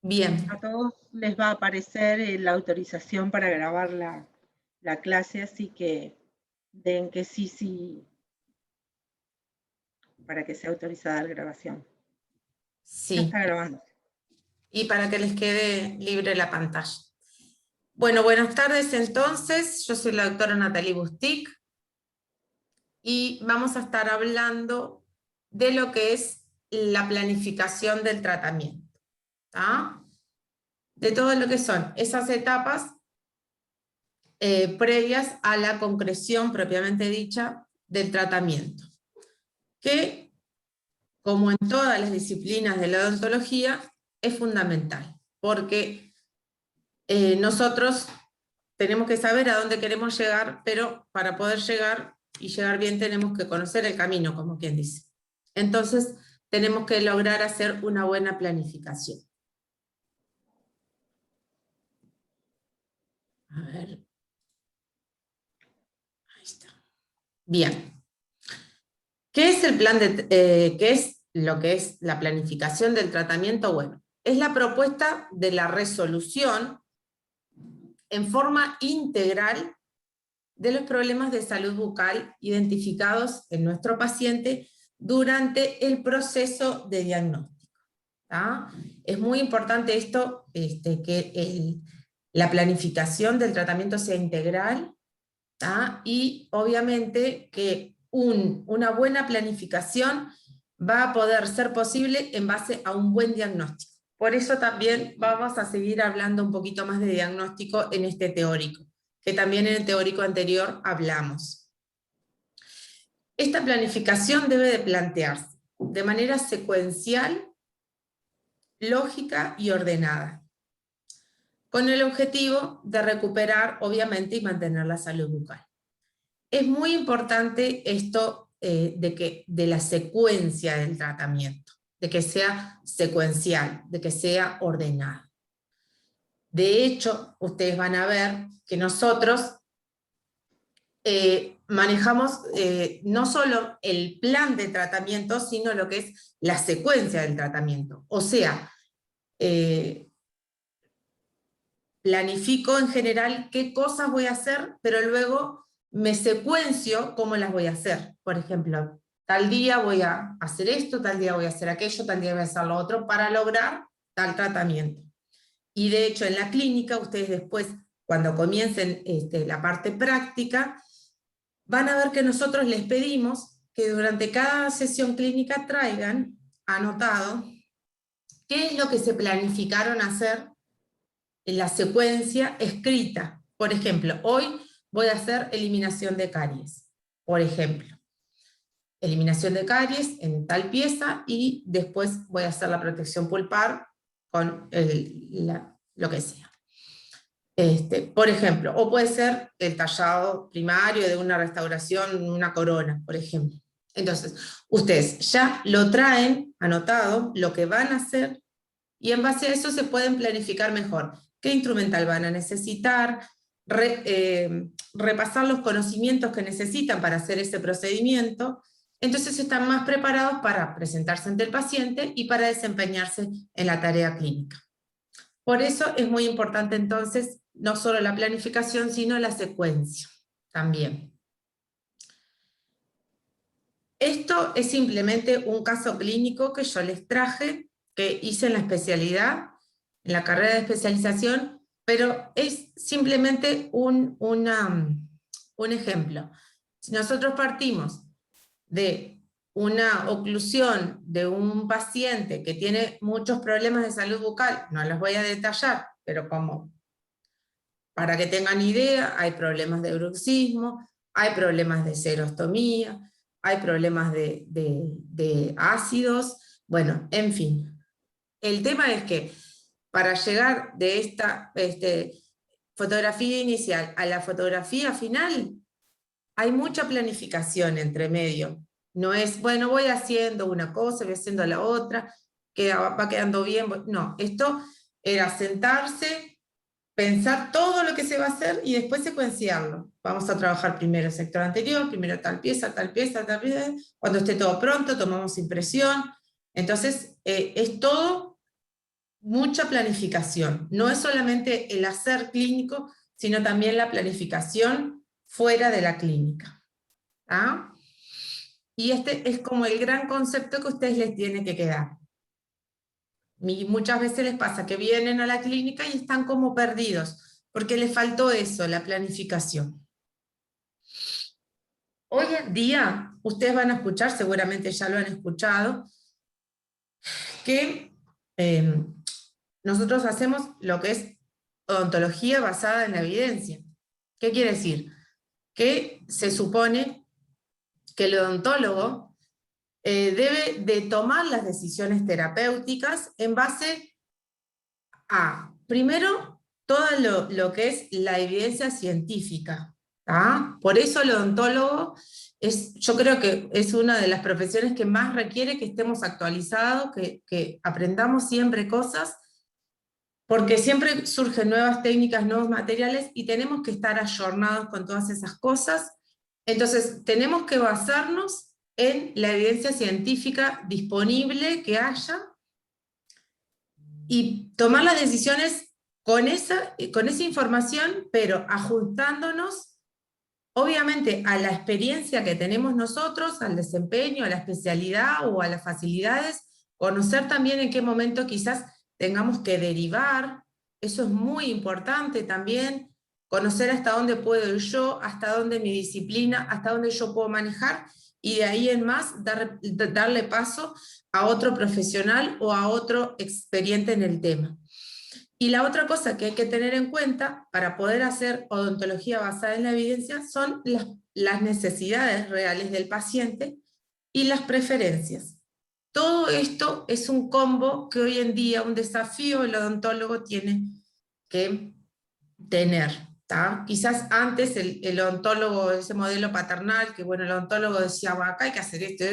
Bien, A todos les va a aparecer la autorización para grabar la clase, así que den que sí, sí, para que sea autorizada la grabación. Ya sí. está grabando. Y para que les quede libre la pantalla. Bueno, buenas tardes entonces. Yo soy la doctora Natalie Bustic y vamos a estar hablando de lo que es la planificación del tratamiento, ¿tá? De todo lo que son esas etapas previas a la concreción propiamente dicha del tratamiento, que, como en todas las disciplinas de la odontología, es fundamental, porque nosotros tenemos que saber a dónde queremos llegar, pero para poder llegar y llegar bien tenemos que conocer el camino, como quien dice. Entonces, tenemos que lograr hacer una buena planificación. A ver. Ahí está. Bien. ¿Qué es el plan qué es lo que es la planificación del tratamiento? Bueno, es la propuesta de la resolución en forma integral de los problemas de salud bucal identificados en nuestro paciente durante el proceso de diagnóstico. ¿Tá? Es muy importante esto, que la planificación del tratamiento sea integral, ¿tá? Y obviamente que una buena planificación va a poder ser posible en base a un buen diagnóstico. Por eso también vamos a seguir hablando un poquito más de diagnóstico en este teórico, que también en el teórico anterior hablamos. Esta planificación debe de plantearse de manera secuencial, lógica y ordenada, con el objetivo de recuperar, obviamente, y mantener la salud bucal. Es muy importante esto de la secuencia del tratamiento, de que sea secuencial, de que sea ordenado. De hecho, ustedes van a ver que nosotros manejamos no solo el plan de tratamiento, sino lo que es la secuencia del tratamiento. O sea, planifico en general qué cosas voy a hacer, pero luego me secuencio cómo las voy a hacer. Por ejemplo, tal día voy a hacer esto, tal día voy a hacer aquello, tal día voy a hacer lo otro, para lograr tal tratamiento. Y de hecho en la clínica, ustedes después, cuando comiencen la parte práctica, van a ver que nosotros les pedimos que durante cada sesión clínica traigan anotado qué es lo que se planificaron hacer en la secuencia escrita. Por ejemplo, hoy voy a hacer eliminación de caries, por ejemplo. Eliminación de caries en tal pieza y después voy a hacer la protección pulpar con lo que sea. Por ejemplo, o puede ser el tallado primario de una restauración, una corona, por ejemplo. Entonces, ustedes ya lo traen anotado, lo que van a hacer, y en base a eso se pueden planificar mejor. ¿Qué instrumental van a necesitar? Repasar los conocimientos que necesitan para hacer ese procedimiento. Entonces están más preparados para presentarse ante el paciente y para desempeñarse en la tarea clínica. Por eso es muy importante entonces no solo la planificación, sino la secuencia también. Esto es simplemente un caso clínico que yo les traje, que hice en la especialidad, en la carrera de especialización, pero es simplemente un ejemplo. Si nosotros partimos de una oclusión de un paciente que tiene muchos problemas de salud bucal, no los voy a detallar, pero como para que tengan idea, hay problemas de bruxismo, hay problemas de serostomía, hay problemas de ácidos, bueno, en fin. El tema es que para llegar de esta fotografía inicial a la fotografía final, hay mucha planificación entre medio. No es, bueno, voy haciendo una cosa, voy haciendo la otra, que va quedando bien. No, esto era sentarse, pensar todo lo que se va a hacer y después secuenciarlo. Vamos a trabajar primero el sector anterior, primero tal pieza, tal pieza, tal pieza. Cuando esté todo pronto, tomamos impresión. Entonces, es todo mucha planificación. No es solamente el hacer clínico, sino también la planificación fuera de la clínica. ¿Ah? Y este es como el gran concepto que a ustedes les tiene que quedar. Muchas veces les pasa que vienen a la clínica y están como perdidos, porque les faltó eso, la planificación. Hoy en día, ustedes van a escuchar, seguramente ya lo han escuchado, que nosotros hacemos lo que es odontología basada en la evidencia. ¿Qué quiere decir? Que se supone que el odontólogo debe de tomar las decisiones terapéuticas en base a, primero, todo lo que es la evidencia científica. Por eso el odontólogo yo creo que es una de las profesiones que más requiere que estemos actualizados, que aprendamos siempre cosas, porque siempre surgen nuevas técnicas, nuevos materiales, y tenemos que estar ayornados con todas esas cosas. Entonces, tenemos que basarnos en la evidencia científica disponible que haya, y tomar las decisiones con esa información, pero ajustándonos, obviamente, a la experiencia que tenemos nosotros, al desempeño, a la especialidad o a las facilidades, conocer también en qué momento quizás tengamos que derivar, eso es muy importante también, conocer hasta dónde puedo ir yo, hasta dónde mi disciplina, hasta dónde yo puedo manejar, y de ahí en más darle paso a otro profesional o a otro experiente en el tema. Y la otra cosa que hay que tener en cuenta para poder hacer odontología basada en la evidencia son las necesidades reales del paciente y las preferencias. Todo esto es un combo que hoy en día, un desafío, el odontólogo tiene que tener. Quizás antes el odontólogo, ese modelo paternal, que bueno, el odontólogo decía, acá hay que hacer esto.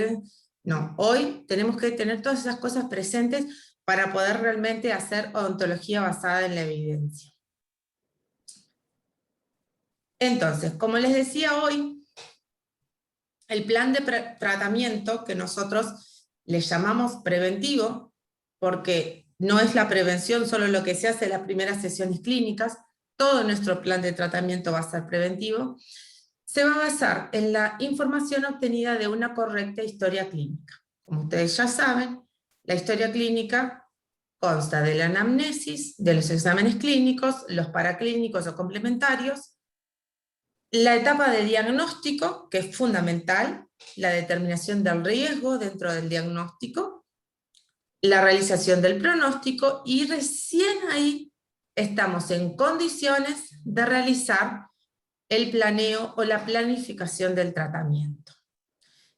No, hoy tenemos que tener todas esas cosas presentes para poder realmente hacer odontología basada en la evidencia. Entonces, como les decía hoy, el plan de tratamiento que nosotros le llamamos preventivo, porque no es la prevención solo lo que se hace en las primeras sesiones clínicas, todo nuestro plan de tratamiento va a ser preventivo, se va a basar en la información obtenida de una correcta historia clínica. Como ustedes ya saben, la historia clínica consta de la anamnesis, de los exámenes clínicos, los paraclínicos o complementarios, la etapa de diagnóstico, que es fundamental, la determinación del riesgo dentro del diagnóstico, la realización del pronóstico, y recién ahí estamos en condiciones de realizar el planeo o la planificación del tratamiento.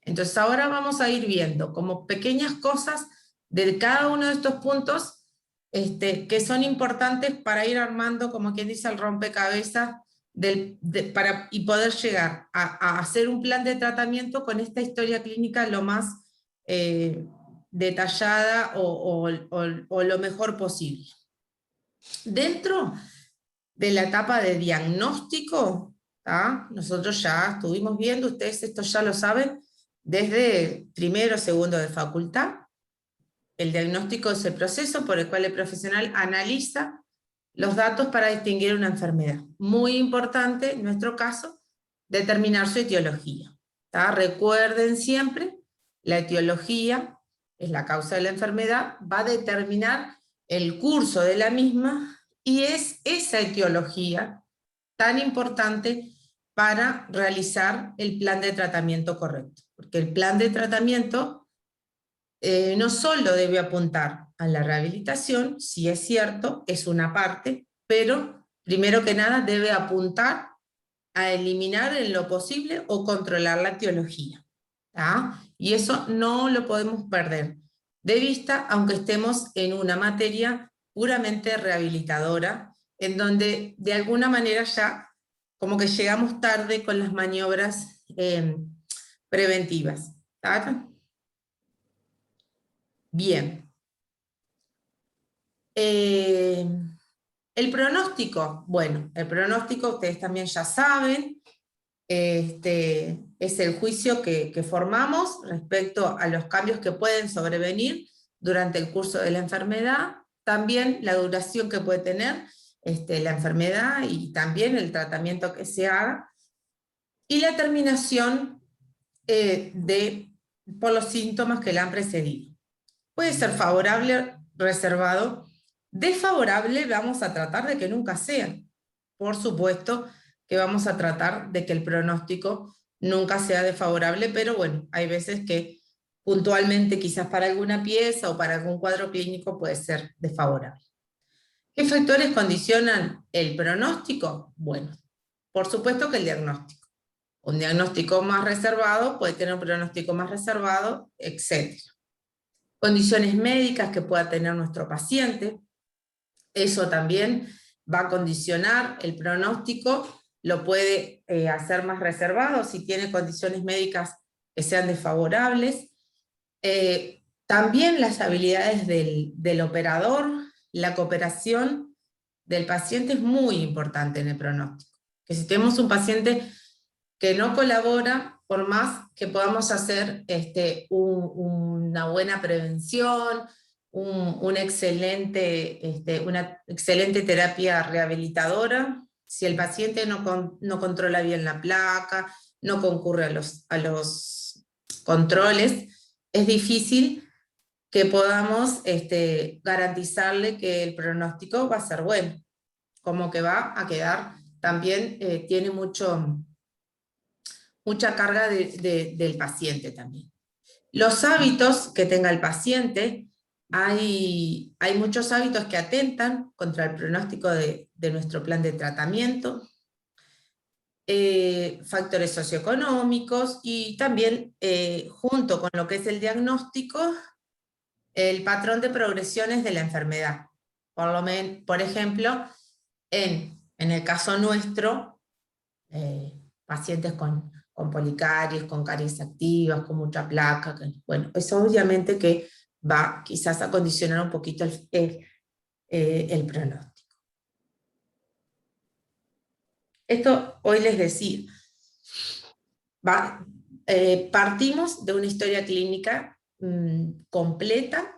Entonces ahora vamos a ir viendo como pequeñas cosas de cada uno de estos puntos que son importantes para ir armando, como quien dice, el rompecabezas y poder llegar a hacer un plan de tratamiento con esta historia clínica lo más detallada o lo mejor posible. Dentro de la etapa de diagnóstico, nosotros ya estuvimos viendo, ustedes esto ya lo saben, desde primero o segundo de facultad. El diagnóstico es el proceso por el cual el profesional analiza los datos para distinguir una enfermedad. Muy importante, en nuestro caso, determinar su etiología. Recuerden siempre, la etiología es la causa de la enfermedad, va a determinar el curso de la misma, y es esa etiología tan importante para realizar el plan de tratamiento correcto. Porque el plan de tratamiento no solo debe apuntar a la rehabilitación, si es cierto, es una parte, pero primero que nada debe apuntar a eliminar en lo posible o controlar la etiología. Y eso no lo podemos perder de vista, aunque estemos en una materia puramente rehabilitadora, en donde de alguna manera ya como que llegamos tarde con las maniobras preventivas. Bien. El pronóstico, bueno, el pronóstico ustedes también ya saben, es el juicio que formamos respecto a los cambios que pueden sobrevenir durante el curso de la enfermedad, también la duración que puede tener la enfermedad y también el tratamiento que se haga, y la terminación por los síntomas que la han precedido. Puede ser favorable, reservado, desfavorable, vamos a tratar de que nunca sea. Por supuesto que vamos a tratar de que el pronóstico nunca sea desfavorable, pero bueno, hay veces que puntualmente quizás para alguna pieza o para algún cuadro clínico puede ser desfavorable. ¿Qué factores condicionan el pronóstico? Bueno, por supuesto que el diagnóstico. Un diagnóstico más reservado puede tener un pronóstico más reservado, etc. Condiciones médicas que pueda tener nuestro paciente, eso también va a condicionar el pronóstico, lo puede hacer más reservado si tiene condiciones médicas que sean desfavorables. También las habilidades del operador, la cooperación del paciente es muy importante en el pronóstico. Que si tenemos un paciente que no colabora, por más que podamos hacer una buena prevención, una excelente terapia rehabilitadora, si el paciente no controla bien la placa, no concurre a los controles, es difícil que podamos garantizarle que el pronóstico va a ser bueno, como que va a quedar, también tiene mucha carga del paciente también. Los hábitos que tenga el paciente, hay muchos hábitos que atentan contra el pronóstico de nuestro plan de tratamiento, factores socioeconómicos y también, junto con lo que es el diagnóstico, el patrón de progresiones de la enfermedad. Por ejemplo, en el caso nuestro, pacientes con policaries, con caries activas, con mucha placa, bueno, eso obviamente que va quizás a condicionar un poquito el pronóstico. Esto hoy les decía, partimos de una historia clínica completa.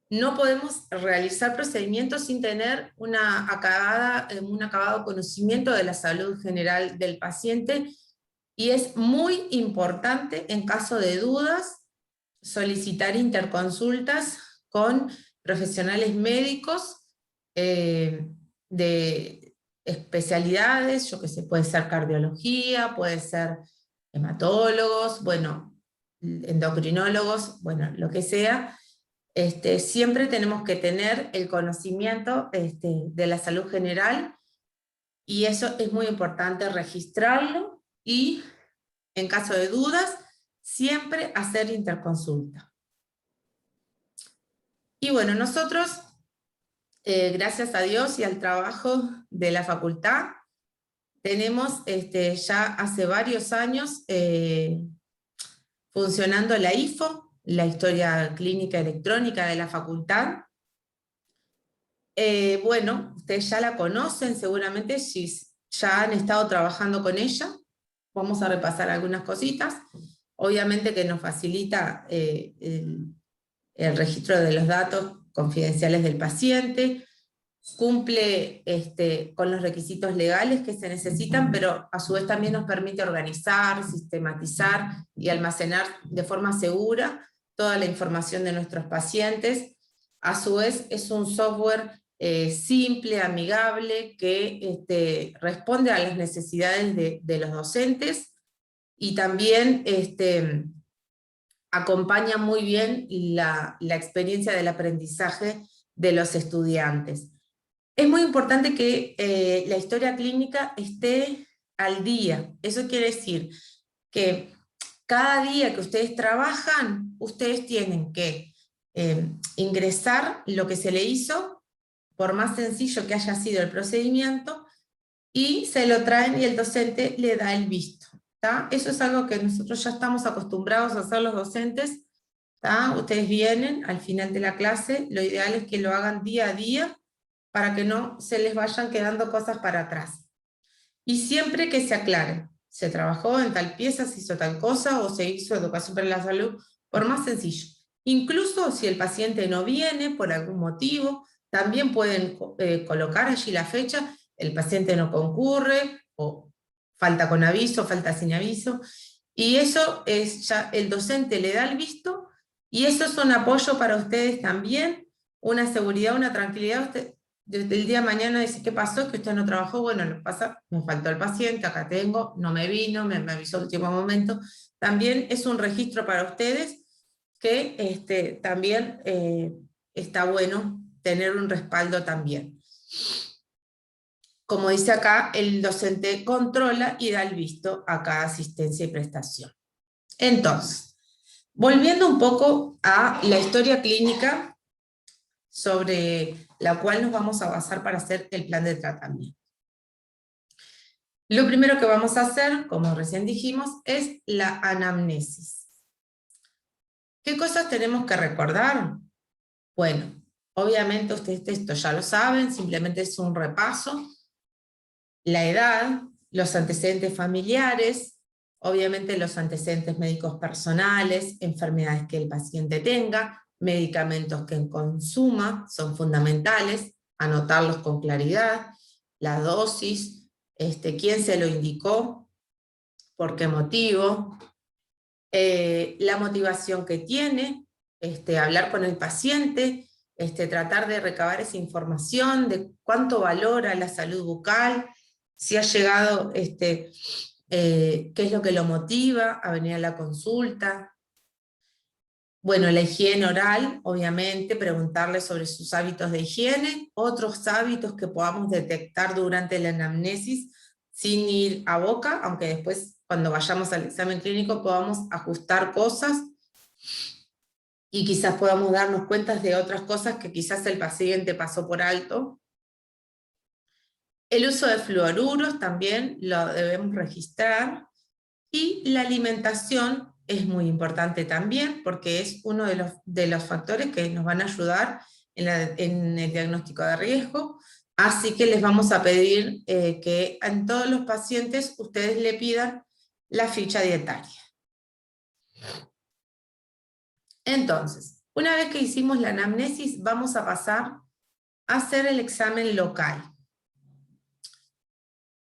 No podemos realizar procedimientos sin tener un acabado conocimiento de la salud general del paciente, y es muy importante, en caso de dudas, solicitar interconsultas con profesionales médicos de especialidades, yo que sé, puede ser cardiología, puede ser hematólogos, bueno, endocrinólogos, bueno, lo que sea. Siempre tenemos que tener el conocimiento de la salud general, y eso es muy importante registrarlo, y en caso de dudas, siempre hacer interconsulta. Y bueno, nosotros, gracias a Dios y al trabajo de la facultad, tenemos ya hace varios años funcionando la IFO, la Historia Clínica Electrónica de la facultad. Bueno, ustedes ya la conocen seguramente, si ya han estado trabajando con ella. Vamos a repasar algunas cositas. Obviamente que nos facilita el registro de los datos confidenciales del paciente, cumple con los requisitos legales que se necesitan, pero a su vez también nos permite organizar, sistematizar y almacenar de forma segura toda la información de nuestros pacientes. A su vez es un software simple, amigable, que responde a las necesidades de los docentes, y también acompaña muy bien la experiencia del aprendizaje de los estudiantes. Es muy importante que la historia clínica esté al día. Eso quiere decir que cada día que ustedes trabajan, ustedes tienen que ingresar lo que se le hizo, por más sencillo que haya sido el procedimiento, y se lo traen y el docente le da el visto. ¿Tá? Eso es algo que nosotros ya estamos acostumbrados a hacer los docentes. ¿Tá? Ustedes vienen al final de la clase, lo ideal es que lo hagan día a día, para que no se les vayan quedando cosas para atrás. Y siempre que se aclare, se trabajó en tal pieza, se hizo tal cosa, o se hizo educación para la salud, por más sencillo. Incluso si el paciente no viene por algún motivo, también pueden colocar allí la fecha, el paciente no concurre, o falta con aviso, falta sin aviso, y eso es ya el docente le da el visto, y eso es un apoyo para ustedes también, una seguridad, una tranquilidad. Usted, desde el día de mañana dice, ¿qué pasó? Que usted no trabajó, bueno, lo pasa, me faltó el paciente, acá tengo, no me vino, me avisó el último momento. También es un registro para ustedes que también está bueno tener un respaldo también. Como dice acá, el docente controla y da el visto a cada asistencia y prestación. Entonces, volviendo un poco a la historia clínica sobre la cual nos vamos a basar para hacer el plan de tratamiento. Lo primero que vamos a hacer, como recién dijimos, es la anamnesis. ¿Qué cosas tenemos que recordar? Bueno, obviamente ustedes esto ya lo saben, simplemente es un repaso. La edad, los antecedentes familiares, obviamente los antecedentes médicos personales, enfermedades que el paciente tenga, medicamentos que consuma, son fundamentales, anotarlos con claridad, la dosis, quién se lo indicó, por qué motivo, la motivación que tiene, hablar con el paciente, tratar de recabar esa información de cuánto valora la salud bucal, si ha llegado, qué es lo que lo motiva a venir a la consulta. Bueno, la higiene oral, obviamente, preguntarle sobre sus hábitos de higiene, otros hábitos que podamos detectar durante la anamnesis, sin ir a boca, aunque después, cuando vayamos al examen clínico, podamos ajustar cosas, y quizás podamos darnos cuenta de otras cosas que quizás el paciente pasó por alto. El uso de fluoruros también lo debemos registrar, y la alimentación es muy importante también, porque es uno de los factores que nos van a ayudar en el diagnóstico de riesgo, así que les vamos a pedir que en todos los pacientes ustedes le pidan la ficha dietaria. Entonces, una vez que hicimos la anamnesis, vamos a pasar a hacer el examen local.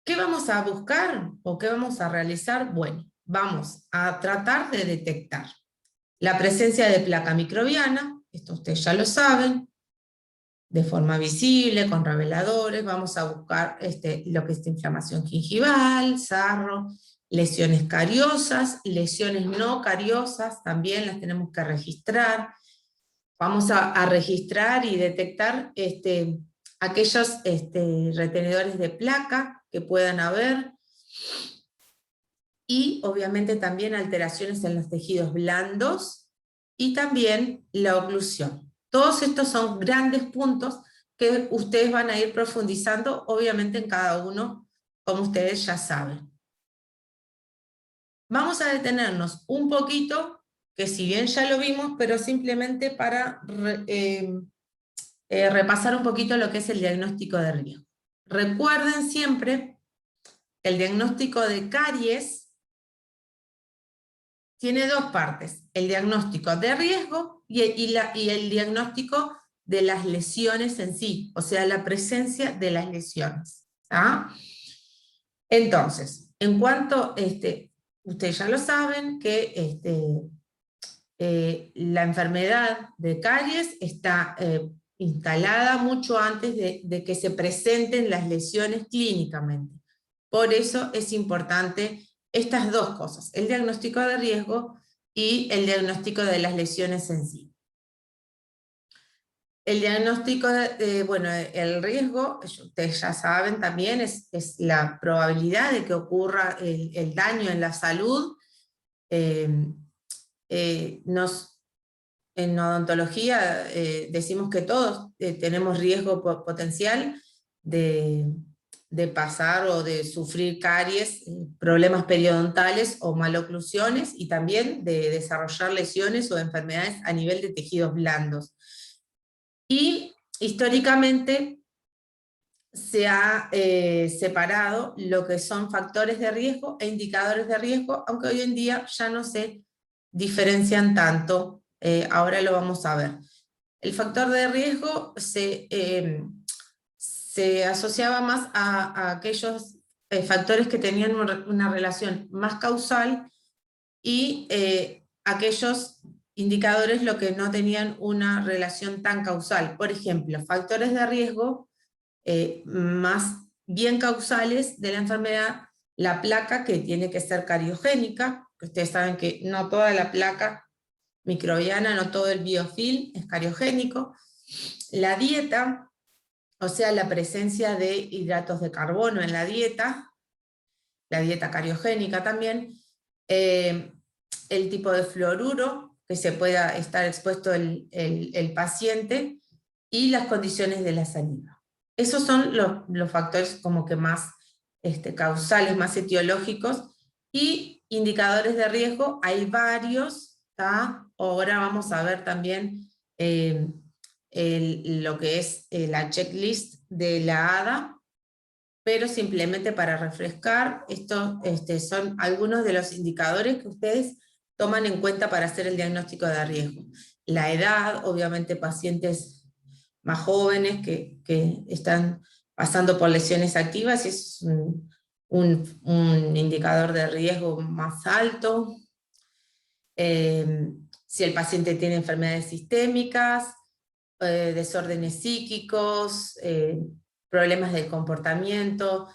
¿Qué vamos a buscar o qué vamos a realizar? Bueno, vamos a tratar de detectar la presencia de placa microbiana, esto ustedes ya lo saben, de forma visible, con reveladores. Vamos a buscar lo que es inflamación gingival, sarro, lesiones cariosas, lesiones no cariosas, también las tenemos que registrar. Vamos a registrar y detectar aquellos retenedores de placa que puedan haber, y obviamente también alteraciones en los tejidos blandos, y también la oclusión. Todos estos son grandes puntos que ustedes van a ir profundizando, obviamente en cada uno, como ustedes ya saben. Vamos a detenernos un poquito, que si bien ya lo vimos, pero simplemente para repasar un poquito lo que es el diagnóstico de riesgo. Recuerden siempre que el diagnóstico de caries tiene dos partes: el diagnóstico de riesgo y el diagnóstico de las lesiones en sí, o sea, la presencia de las lesiones. ¿Ah? Entonces, en cuanto, ustedes ya lo saben, que la enfermedad de caries está instalada mucho antes de que se presenten las lesiones clínicamente. Por eso es importante estas dos cosas: el diagnóstico de riesgo y el diagnóstico de las lesiones en sí. El diagnóstico, bueno, el riesgo, ustedes ya saben también, es la probabilidad de que ocurra el daño en la salud. En odontología decimos que todos tenemos riesgo potencial de pasar o de sufrir caries, problemas periodontales o maloclusiones, y también de desarrollar lesiones o enfermedades a nivel de tejidos blandos. Y históricamente se ha separado lo que son factores de riesgo e indicadores de riesgo, aunque hoy en día ya no se diferencian tanto ahora lo vamos a ver. El factor de riesgo se asociaba más a aquellos factores que tenían una relación más causal y aquellos indicadores lo que no tenían una relación tan causal. Por ejemplo, factores de riesgo más bien causales de la enfermedad, la placa, que tiene que ser cariogénica, que ustedes saben que no toda la placa microbiana, no todo el biofilm es cariogénico. La dieta, o sea, la presencia de hidratos de carbono en la dieta cariogénica también, el tipo de fluoruro que se pueda estar expuesto el paciente, y las condiciones de la saliva. Esos son los factores como que más causales, más etiológicos, y indicadores de riesgo, hay varios, ¿tá? Ahora vamos a ver también lo que es la checklist de la ADA, pero simplemente para refrescar, estos son algunos de los indicadores que ustedes toman en cuenta para hacer el diagnóstico de riesgo. La edad, obviamente pacientes más jóvenes que están pasando por lesiones activas, y es un indicador de riesgo más alto. Si el paciente tiene enfermedades sistémicas, desórdenes psíquicos, problemas del comportamiento,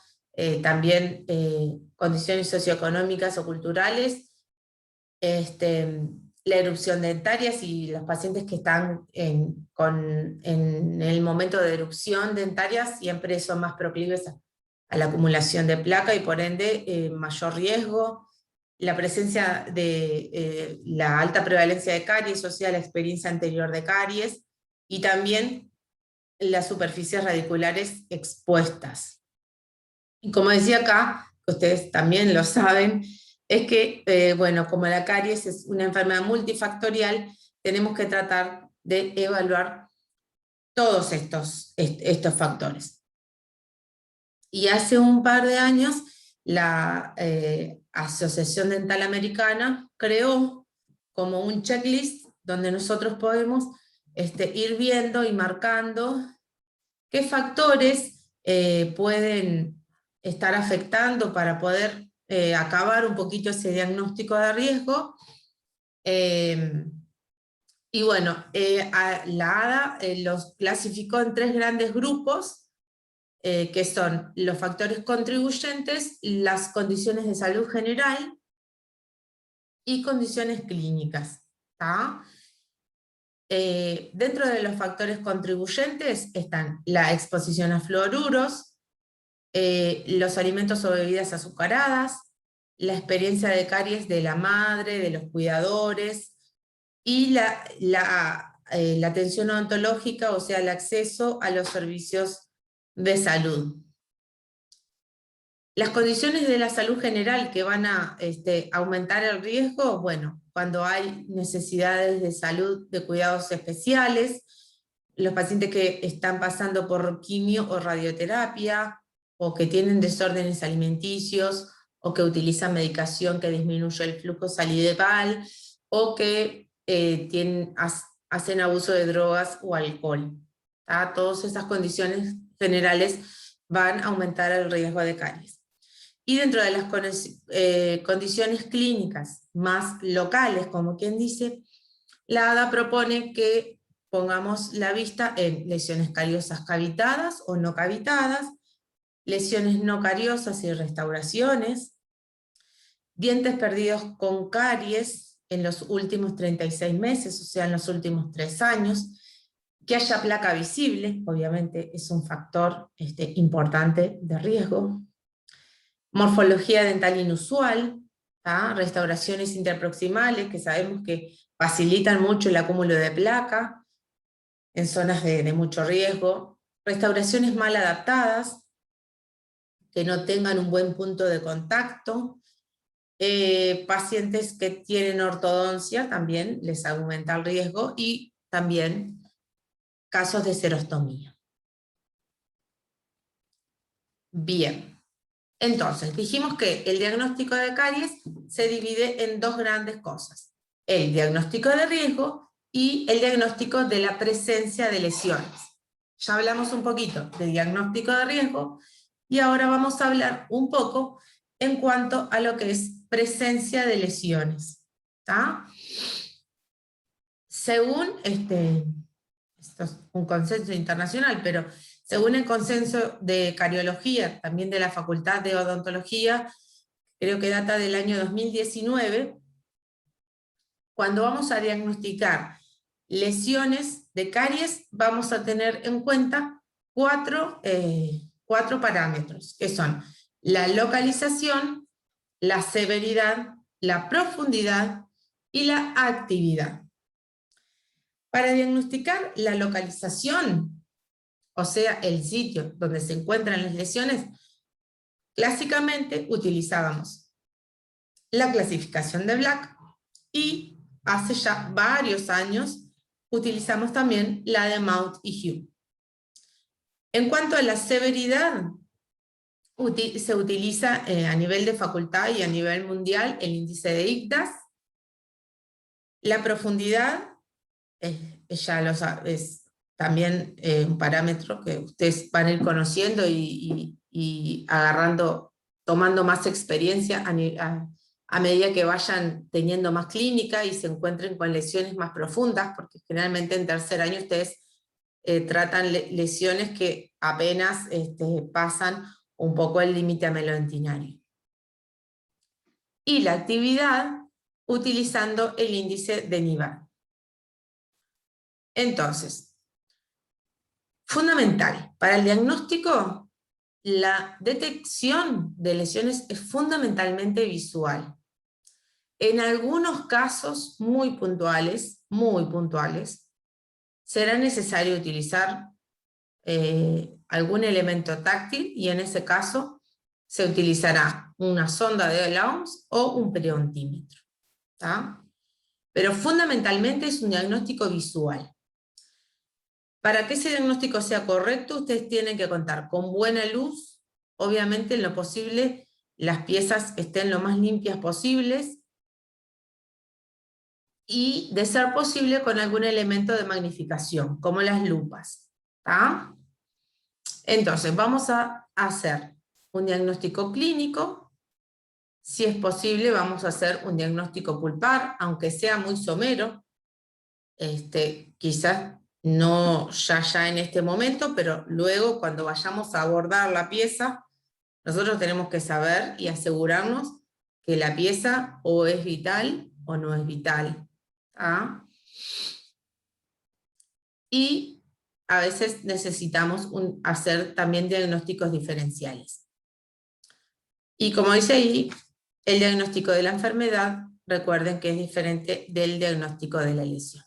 también condiciones socioeconómicas o culturales, la erupción dentaria, si los pacientes que están en el momento de erupción dentaria siempre son más proclives a la acumulación de placa y por ende mayor riesgo. La presencia de la alta prevalencia de caries, o sea, la experiencia anterior de caries, y también las superficies radiculares expuestas. Y como decía acá, que ustedes también lo saben, es que, bueno, como la caries es una enfermedad multifactorial, tenemos que tratar de evaluar todos estos factores. Y hace un par de años, la Asociación Dental Americana creó como un checklist donde nosotros podemos ir viendo y marcando qué factores pueden estar afectando para poder acabar un poquito ese diagnóstico de riesgo. Y bueno, la ADA los clasificó en 3 grandes grupos, que son los factores contribuyentes, las condiciones de salud general y condiciones clínicas. ¿Tá? Dentro de los factores contribuyentes están la exposición a fluoruros, los alimentos o bebidas azucaradas, la experiencia de caries de la madre, de los cuidadores, y la atención odontológica, o sea, el acceso a los servicios de salud. Las condiciones de la salud general que van a aumentar el riesgo, bueno, cuando hay necesidades de salud, de cuidados especiales, los pacientes que están pasando por quimio o radioterapia, o que tienen desórdenes alimenticios, o que utilizan medicación que disminuye el flujo salival, o que hacen abuso de drogas o alcohol. ¿Tá? Todas esas condiciones generales van a aumentar el riesgo de caries. Y dentro de las condiciones clínicas más locales, como quien dice, la ADA propone que pongamos la vista en lesiones cariosas cavitadas o no cavitadas, lesiones no cariosas y restauraciones, dientes perdidos con caries en los últimos 36 meses, o sea, en los últimos 3 años, que haya placa visible, obviamente es un factor importante de riesgo, morfología dental inusual, ¿tá? Restauraciones interproximales, que sabemos que facilitan mucho el acúmulo de placa en zonas de mucho riesgo, restauraciones mal adaptadas, que no tengan un buen punto de contacto, pacientes que tienen ortodoncia también les aumenta el riesgo, y también casos de serostomía. Bien. Entonces, dijimos que el diagnóstico de caries se divide en 2 grandes cosas: el diagnóstico de riesgo y el diagnóstico de la presencia de lesiones. Ya hablamos un poquito de diagnóstico de riesgo, y ahora vamos a hablar un poco en cuanto a lo que es presencia de lesiones. ¿Tá? Según, esto es un consenso internacional, pero según el consenso de cariología, también de la Facultad de Odontología, creo que data del año 2019, cuando vamos a diagnosticar lesiones de caries, vamos a tener en cuenta cuatro parámetros, que son la localización, la severidad, la profundidad y la actividad. Para diagnosticar la localización, o sea, el sitio donde se encuentran las lesiones, clásicamente utilizábamos la clasificación de Black, y hace ya varios años utilizamos también la de Mount y Hugh. En cuanto a la severidad, se utiliza a nivel de facultad y a nivel mundial el índice de ICDAS. La profundidad, ya lo sabe, es también un parámetro que ustedes van a ir conociendo y agarrando, tomando más experiencia a medida que vayan teniendo más clínica y se encuentren con lesiones más profundas, porque generalmente en tercer año ustedes tratan lesiones que apenas pasan un poco el límite amelodentinarios. Y la actividad utilizando el índice de Niva. Entonces, fundamental, para el diagnóstico, la detección de lesiones es fundamentalmente visual. En algunos casos muy puntuales, será necesario utilizar algún elemento táctil, y en ese caso se utilizará una sonda de L'Oms o un periodontímetro. ¿Tá? Pero fundamentalmente es un diagnóstico visual. Para que ese diagnóstico sea correcto, ustedes tienen que contar con buena luz, obviamente en lo posible las piezas estén lo más limpias posibles, y de ser posible con algún elemento de magnificación, como las lupas. ¿Tá? Entonces, vamos a hacer un diagnóstico clínico. Si es posible, vamos a hacer un diagnóstico pulpar, aunque sea muy somero. Quizás no ya en este momento, pero luego cuando vayamos a abordar la pieza, nosotros tenemos que saber y asegurarnos que la pieza o es vital o no es vital. ¿Ah? Y a veces necesitamos hacer también diagnósticos diferenciales. Y como dice ahí, el diagnóstico de la enfermedad, recuerden que es diferente del diagnóstico de la lesión.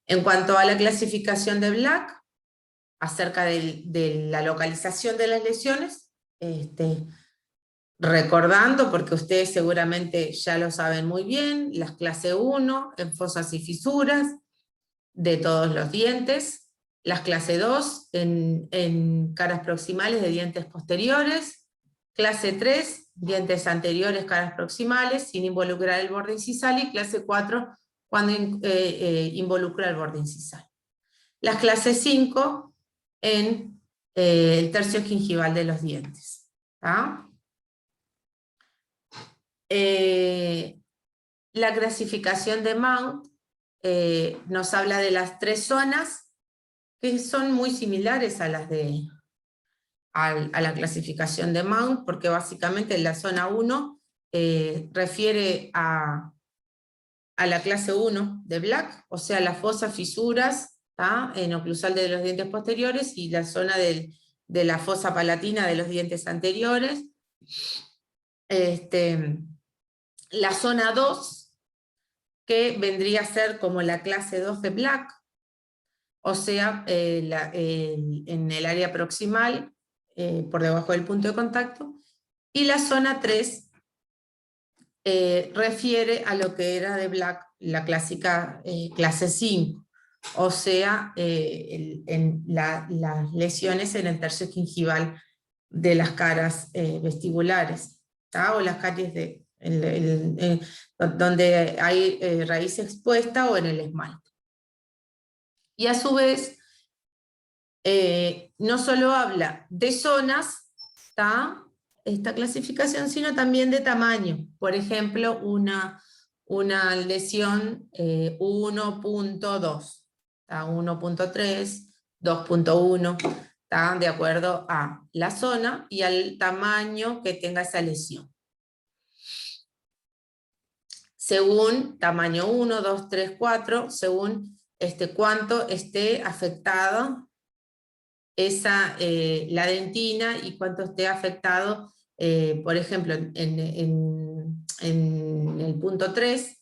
En cuanto a la clasificación de Black, acerca de la localización de las lesiones, recordando, porque ustedes seguramente ya lo saben muy bien, las clase 1 en fosas y fisuras de todos los dientes, las clase 2 en caras proximales de dientes posteriores, clase 3, dientes anteriores, caras proximales, sin involucrar el borde incisal, y clase 4, cuando involucra el borde incisal. Las clases 5 en el tercio gingival de los dientes. ¿Ah? La clasificación de Mount nos habla de las 3 zonas, que son muy similares a las a la clasificación de Mount, porque básicamente la zona 1 refiere a la clase 1 de Black, o sea, las fosas, fisuras, ¿tá? En oclusal de los dientes posteriores, y la zona de la fosa palatina de los dientes anteriores. La zona 2, que vendría a ser como la clase 2 de Black, o sea, en el área proximal, por debajo del punto de contacto, y la zona 3 refiere a lo que era de Black, la clásica clase 5, o sea, las lesiones en el tercio gingival de las caras vestibulares, ¿tá? O las caries donde hay raíz expuesta o en el esmalte. Y a su vez, no solo habla de zonas, ¿tá? Esta clasificación, sino también de tamaño. Por ejemplo, una lesión 1.2, 1.3, 2.1, de acuerdo a la zona y al tamaño que tenga esa lesión. Según tamaño 1, 2, 3, 4, según cuánto esté afectado la dentina y cuánto esté afectado, por ejemplo, en el punto 3,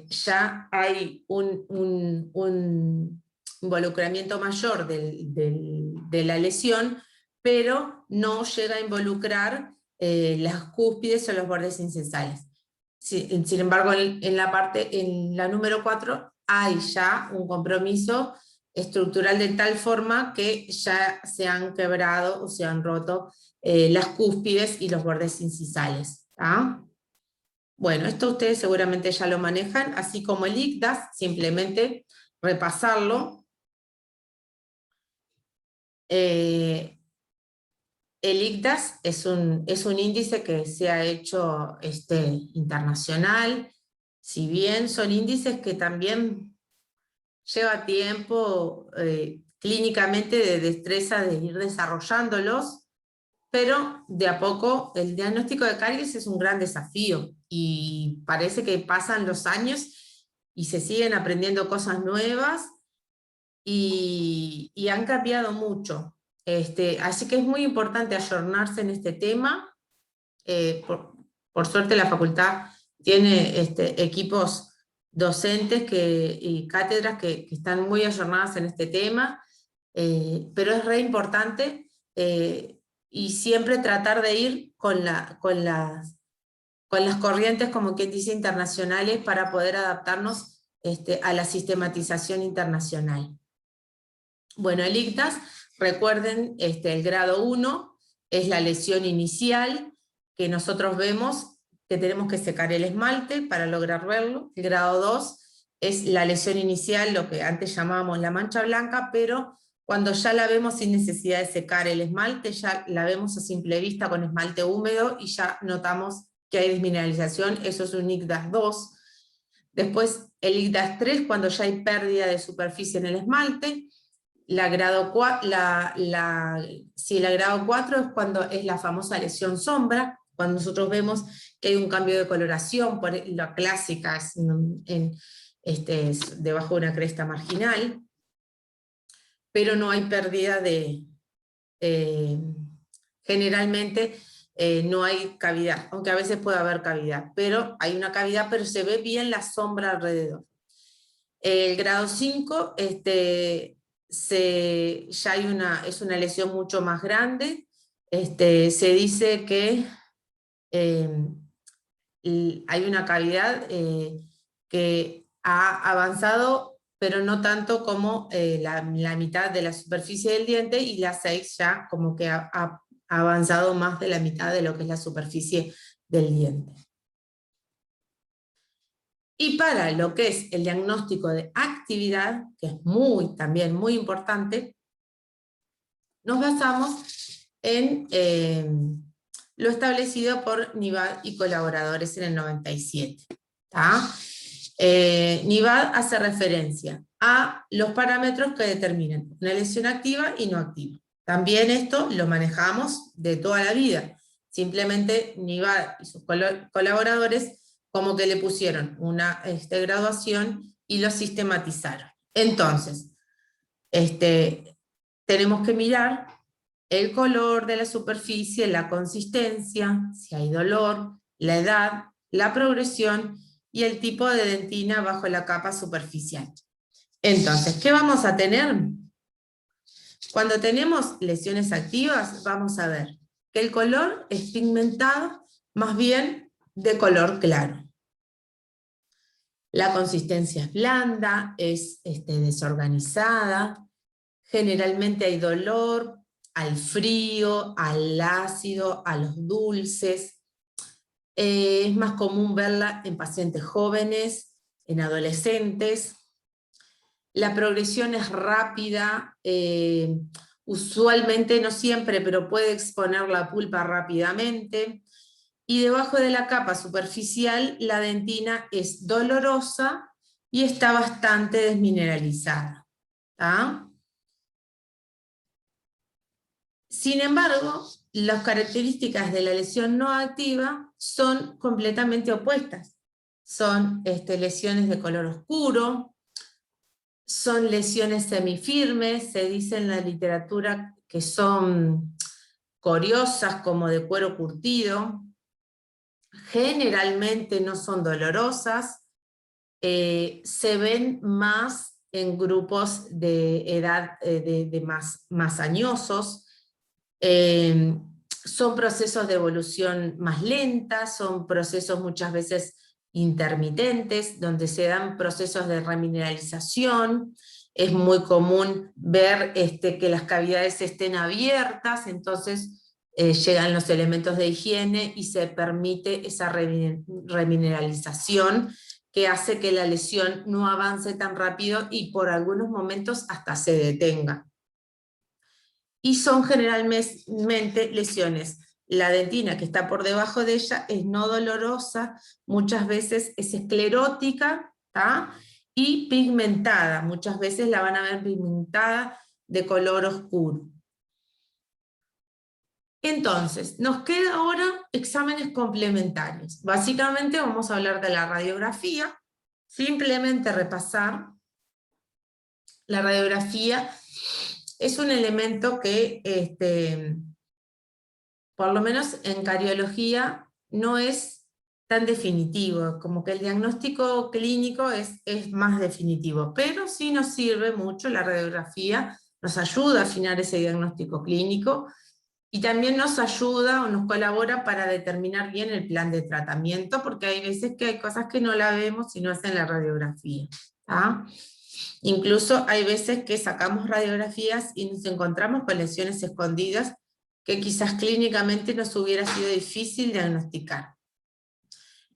ya hay un involucramiento mayor de la lesión, pero no llega a involucrar las cúspides o los bordes incensales. Sin embargo, en la número 4 hay ya un compromiso estructural de tal forma que ya se han quebrado o se han roto las cúspides y los bordes incisales. Bueno, esto ustedes seguramente ya lo manejan, así como el ICDAS, simplemente repasarlo. El ICDAS es un índice que se ha hecho internacional, si bien son índices que también lleva tiempo clínicamente de destreza de ir desarrollándolos, pero de a poco el diagnóstico de caries es un gran desafío y parece que pasan los años y se siguen aprendiendo cosas nuevas y han cambiado mucho. Así que es muy importante ayornarse en este tema. Por suerte la facultad tiene equipos docentes y cátedras que están muy ayornadas en este tema, pero es re importante y siempre tratar de ir con las corrientes, como quien dice, internacionales para poder adaptarnos a la sistematización internacional. Bueno, el ICDAS, recuerden, el grado 1 es la lesión inicial, que nosotros vemos que tenemos que secar el esmalte para lograr verlo. El grado 2 es la lesión inicial, lo que antes llamábamos la mancha blanca, pero cuando ya la vemos sin necesidad de secar el esmalte, ya la vemos a simple vista con esmalte húmedo y ya notamos que hay desmineralización, eso es un ICDAS 2. Después el ICDAS 3, cuando ya hay pérdida de superficie en el esmalte. La grado 4 es cuando es la famosa lesión sombra, cuando nosotros vemos que hay un cambio de coloración, la clásica es debajo de una cresta marginal, pero no hay pérdida generalmente no hay cavidad, aunque a veces puede haber cavidad, pero hay una cavidad, pero se ve bien la sombra alrededor. El grado 5, ya es una lesión mucho más grande. Se dice que hay una cavidad que ha avanzado, pero no tanto como la mitad de la superficie del diente, y la 6 ya como que ha avanzado más de la mitad de lo que es la superficie del diente. Y para lo que es el diagnóstico de actividad, que es también muy importante, nos basamos en lo establecido por Nivad y colaboradores en el 97. Nivad hace referencia a los parámetros que determinan una lesión activa y no activa. También esto lo manejamos de toda la vida. Simplemente Nivad y sus colaboradores como que le pusieron una graduación y lo sistematizaron. Entonces, tenemos que mirar el color de la superficie, la consistencia, si hay dolor, la edad, la progresión y el tipo de dentina bajo la capa superficial. Entonces, ¿qué vamos a tener? Cuando tenemos lesiones activas, vamos a ver que el color es pigmentado, más bien de color claro. La consistencia es blanda, es desorganizada, generalmente hay dolor al frío, al ácido, a los dulces. Es más común verla en pacientes jóvenes, en adolescentes. la progresión es rápida, usualmente, no siempre, pero puede exponer la pulpa rápidamente, y debajo de la capa superficial la dentina es dolorosa y está bastante desmineralizada. ¿Tá? Sin embargo, las características de la lesión no activa son completamente opuestas. Son lesiones de color oscuro, son lesiones semifirmes, se dice en la literatura que son coriosas como de cuero curtido, generalmente no son dolorosas, se ven más en grupos de edad más añosos, son procesos de evolución más lentas, son procesos muchas veces intermitentes, donde se dan procesos de remineralización. Es muy común ver que las cavidades estén abiertas, entonces llegan los elementos de higiene y se permite esa remineralización que hace que la lesión no avance tan rápido y por algunos momentos hasta se detenga. Y son generalmente lesiones. La dentina que está por debajo de ella es no dolorosa, muchas veces es esclerótica, ¿tá? Y pigmentada, muchas veces la van a ver pigmentada de color oscuro. Entonces, nos queda ahora exámenes complementarios. Básicamente vamos a hablar de la radiografía, simplemente repasar. La radiografía es un elemento que, por lo menos en cardiología, no es tan definitivo, como que el diagnóstico clínico es más definitivo, pero sí nos sirve mucho la radiografía, nos ayuda a afinar ese diagnóstico clínico, y también nos ayuda o nos colabora para determinar bien el plan de tratamiento, porque hay veces que hay cosas que no la vemos si no es en la radiografía. ¿Tá? Incluso hay veces que sacamos radiografías y nos encontramos con lesiones escondidas que quizás clínicamente nos hubiera sido difícil diagnosticar.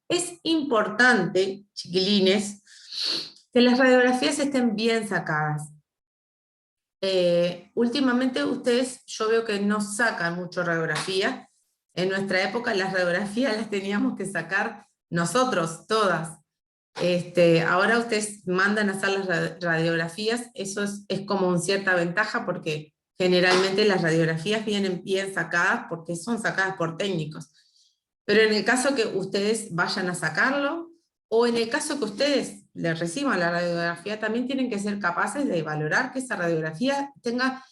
Es importante, chiquilines, que las radiografías estén bien sacadas. Últimamente ustedes, yo veo que no sacan mucho radiografía. En nuestra época las radiografías las teníamos que sacar nosotros, todas. Ahora ustedes mandan a hacer las radiografías, eso es como una cierta ventaja porque generalmente las radiografías vienen bien sacadas porque son sacadas por técnicos. Pero en el caso que ustedes vayan a sacarlo, o en el caso que ustedes les reciban la radiografía, también tienen que ser capaces de valorar que esa radiografía tenga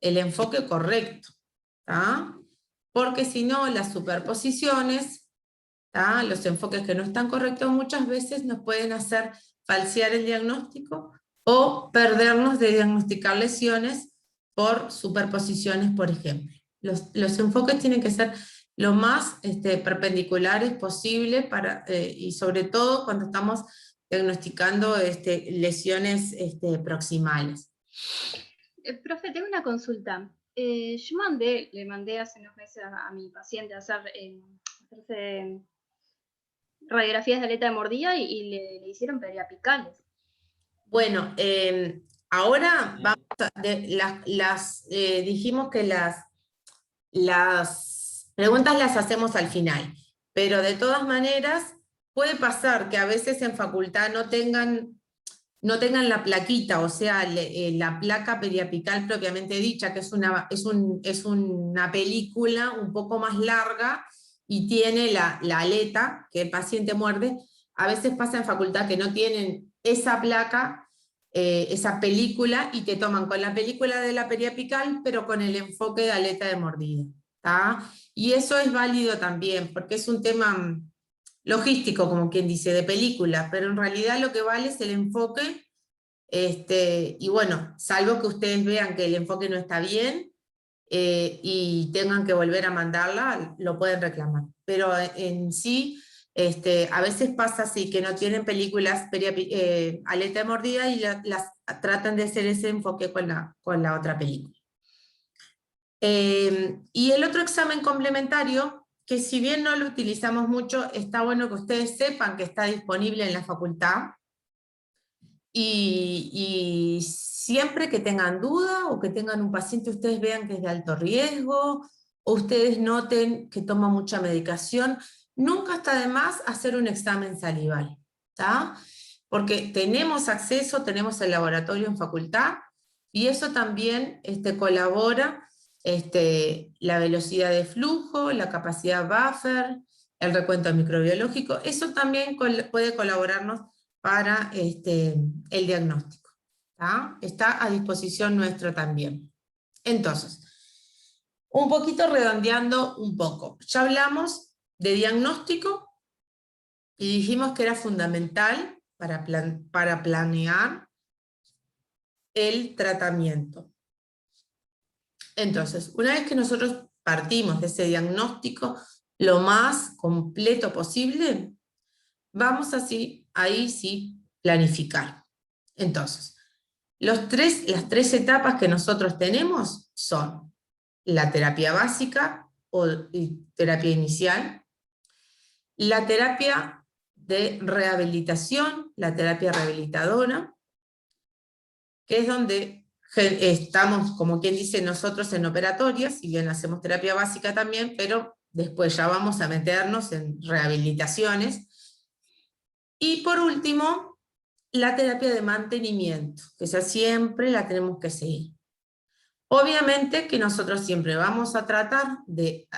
el enfoque correcto, ¿tá? Porque si no, las superposiciones, ¿tá? Los enfoques que no están correctos muchas veces nos pueden hacer falsear el diagnóstico o perdernos de diagnosticar lesiones por superposiciones, por ejemplo. Los enfoques tienen que ser lo más perpendiculares posible y sobre todo cuando estamos diagnosticando lesiones proximales. Profe, tengo una consulta. Yo le mandé hace unos meses a mi paciente a hacerse radiografías de aleta de mordida y le hicieron periapicales. Bueno, ahora vamos dijimos que las preguntas las hacemos al final, pero de todas maneras puede pasar que a veces en facultad no tengan la plaquita, o sea, la placa periapical propiamente dicha, que es una película un poco más larga y tiene la aleta que el paciente muerde. A veces pasa en facultad que no tienen esa placa, esa película, y te toman con la película de la periapical, pero con el enfoque de aleta de mordida. ¿Tá? Y eso es válido también, porque es un tema logístico, como quien dice, de película, pero en realidad lo que vale es el enfoque, y bueno, salvo que ustedes vean que el enfoque no está bien, y tengan que volver a mandarla, lo pueden reclamar. Pero en sí, a veces pasa así, que no tienen películas aleta de mordida y las tratan de hacer ese enfoque con la otra película. Y el otro examen complementario, que si bien no lo utilizamos mucho, está bueno que ustedes sepan que está disponible en la facultad, Y siempre que tengan duda o que tengan un paciente, ustedes vean que es de alto riesgo, o ustedes noten que toma mucha medicación, nunca está de más hacer un examen salival, ¿tá? Porque tenemos acceso, tenemos el laboratorio en facultad, y eso también colabora la velocidad de flujo, la capacidad buffer, el recuento microbiológico, eso también puede colaborarnos para el diagnóstico, ¿tá? Está a disposición nuestro también. Entonces, un poquito redondeando un poco, ya hablamos de diagnóstico y dijimos que era fundamental para planear el tratamiento. Entonces, una vez que nosotros partimos de ese diagnóstico lo más completo posible, vamos ahí sí planificar. Entonces, las tres etapas que nosotros tenemos son la terapia básica o terapia inicial, la terapia de rehabilitación, la terapia rehabilitadora, que es donde estamos, como quien dice, nosotros en operatorias, si bien hacemos terapia básica también, pero después ya vamos a meternos en rehabilitaciones. Y por último, la terapia de mantenimiento, que esa siempre la tenemos que seguir. Obviamente que nosotros siempre vamos a tratar de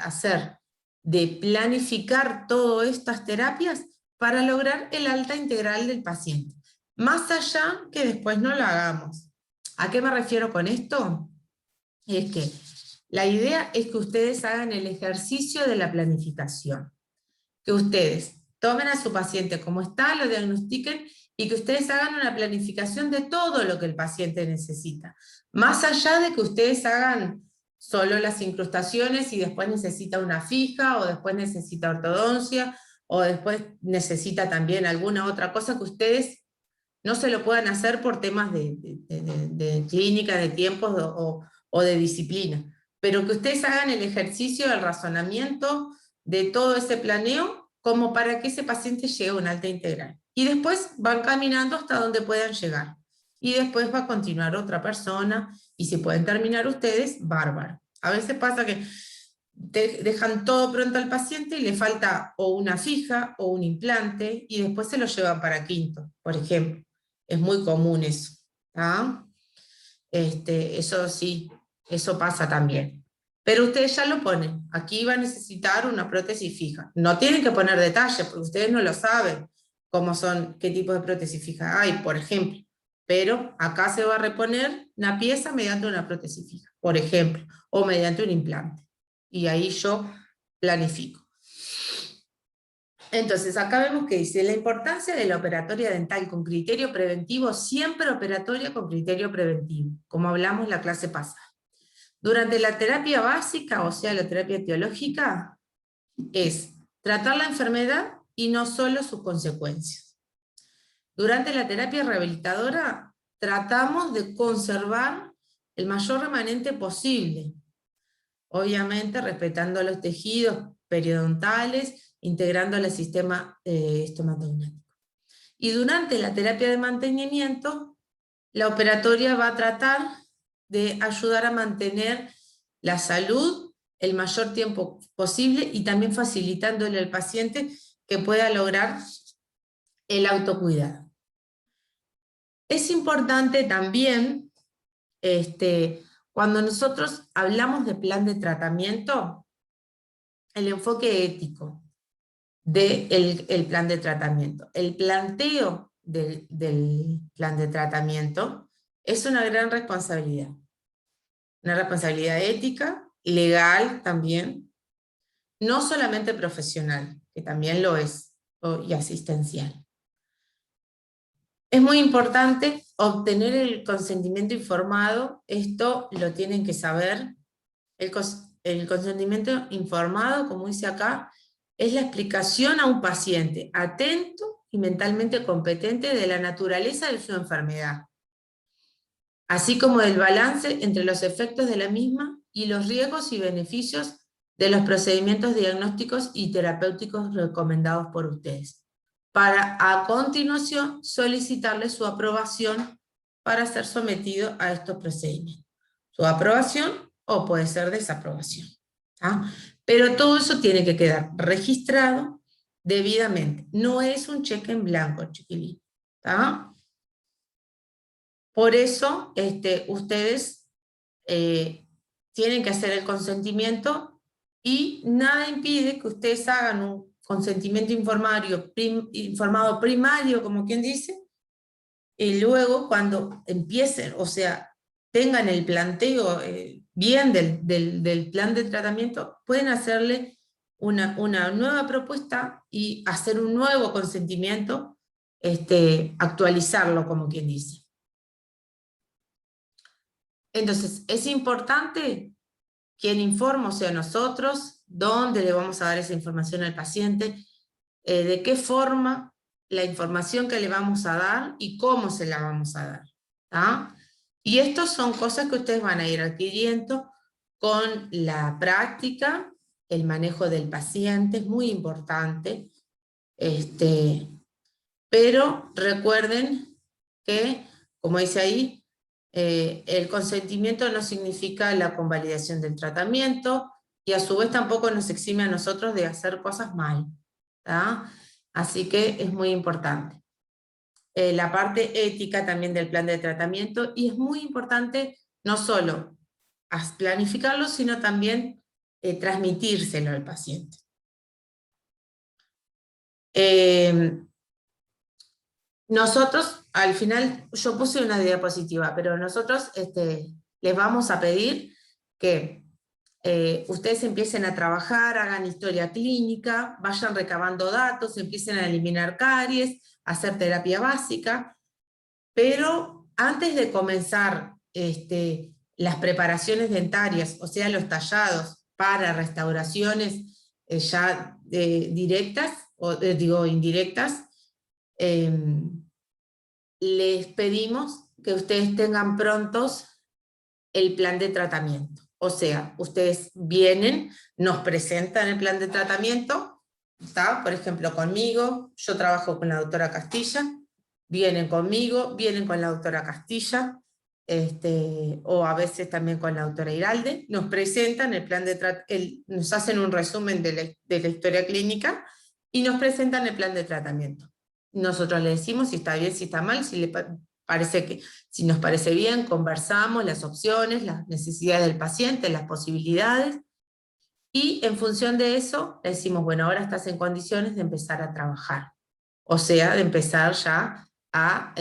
planificar todas estas terapias para lograr el alta integral del paciente. Más allá que después no lo hagamos. ¿A qué me refiero con esto? Es que la idea es que ustedes hagan el ejercicio de la planificación. Que ustedes tomen a su paciente como está, lo diagnostiquen y que ustedes hagan una planificación de todo lo que el paciente necesita. Más allá de que ustedes hagan solo las incrustaciones y después necesita una fija, o después necesita ortodoncia, o después necesita también alguna otra cosa que ustedes no se lo puedan hacer por temas de clínica, de tiempos o de disciplina. Pero que ustedes hagan el ejercicio del razonamiento de todo ese planeo como para que ese paciente llegue a una alta integral. Y después van caminando hasta donde puedan llegar. Y después va a continuar otra persona, y si pueden terminar ustedes, bárbaro. A veces pasa que dejan todo pronto al paciente y le falta o una fija o un implante, y después se lo llevan para quinto, por ejemplo. Es muy común eso, ¿tá? Eso sí, eso pasa también. Pero ustedes ya lo ponen, aquí va a necesitar una prótesis fija. No tienen que poner detalles, porque ustedes no lo saben cómo son, qué tipo de prótesis fija hay, por ejemplo. Pero acá se va a reponer una pieza mediante una prótesis fija, por ejemplo, o mediante un implante. Y ahí yo planifico. Entonces, acá vemos que dice, la importancia de la operatoria dental con criterio preventivo, siempre operatoria con criterio preventivo, como hablamos la clase pasada. Durante la terapia básica, o sea, la terapia etiológica, es tratar la enfermedad y no solo sus consecuencias. Durante la terapia rehabilitadora, tratamos de conservar el mayor remanente posible, obviamente respetando los tejidos periodontales, integrando el sistema estomatognático. Y durante la terapia de mantenimiento, la operatoria va a tratar de ayudar a mantener la salud el mayor tiempo posible y también facilitándole al paciente que pueda lograr el autocuidado. Es importante también, cuando nosotros hablamos de plan de tratamiento, el enfoque ético del plan de tratamiento. El planteo del plan de tratamiento es una gran responsabilidad. Una responsabilidad ética, legal también, no solamente profesional, que también lo es, y asistencial. Es muy importante obtener el consentimiento informado, esto lo tienen que saber. El consentimiento informado, como dice acá, es la explicación a un paciente atento y mentalmente competente de la naturaleza de su enfermedad, así como del balance entre los efectos de la misma y los riesgos y beneficios de los procedimientos diagnósticos y terapéuticos recomendados por ustedes. para a continuación solicitarle su aprobación para ser sometido a estos procedimientos. Su aprobación o puede ser desaprobación. ¿Ah? Pero todo eso tiene que quedar registrado debidamente. No es un cheque en blanco, chiquilín. ¿Ah? Por eso ustedes tienen que hacer el consentimiento y nada impide que ustedes hagan un consentimiento informado primario, como quien dice, y luego cuando empiecen, o sea, tengan el planteo bien del plan de tratamiento, pueden hacerle una nueva propuesta y hacer un nuevo consentimiento, actualizarlo, como quien dice. Entonces, es importante quien informa, o sea, nosotros, dónde le vamos a dar esa información al paciente, de qué forma la información que le vamos a dar y cómo se la vamos a dar. ¿Tá? Y estas son cosas que ustedes van a ir adquiriendo con la práctica, el manejo del paciente, es muy importante. Pero recuerden que, como dice ahí, el consentimiento no significa la convalidación del tratamiento y a su vez tampoco nos exime a nosotros de hacer cosas mal. ¿Tá? Así que es muy importante. La parte ética también del plan de tratamiento, y es muy importante no solo planificarlo, sino también transmitírselo al paciente. Nosotros, al final, yo puse una diapositiva, pero nosotros les vamos a pedir que ustedes empiecen a trabajar, hagan historia clínica, vayan recabando datos, empiecen a eliminar caries, hacer terapia básica, pero antes de comenzar las preparaciones dentarias, o sea, los tallados para restauraciones ya directas, o digo indirectas, les pedimos que ustedes tengan prontos el plan de tratamiento. O sea, ustedes vienen, nos presentan el plan de tratamiento, ¿está? Por ejemplo, conmigo, yo trabajo con la doctora Castilla, vienen conmigo, vienen con la doctora Castilla, o a veces también con la doctora Iralde, nos presentan el plan de tratamiento, nos hacen un resumen de la historia clínica y nos presentan el plan de tratamiento. Nosotros le decimos si está bien, si está mal, si nos parece bien, conversamos las opciones, las necesidades del paciente, las posibilidades, y en función de eso le decimos, bueno, ahora estás en condiciones de empezar a trabajar. O sea, de empezar ya a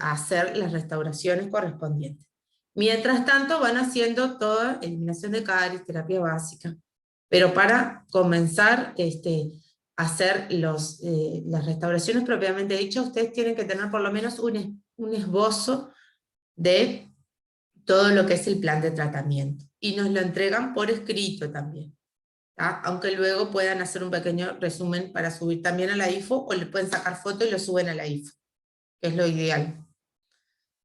hacer las restauraciones correspondientes. Mientras tanto van haciendo toda eliminación de caries, terapia básica. Pero para comenzar a hacer las restauraciones propiamente dichas, ustedes tienen que tener por lo menos un esbozo de todo lo que es el plan de tratamiento. Y nos lo entregan por escrito también. ¿Tá? Aunque luego puedan hacer un pequeño resumen para subir también a la IFO, o le pueden sacar foto y lo suben a la IFO, que es lo ideal.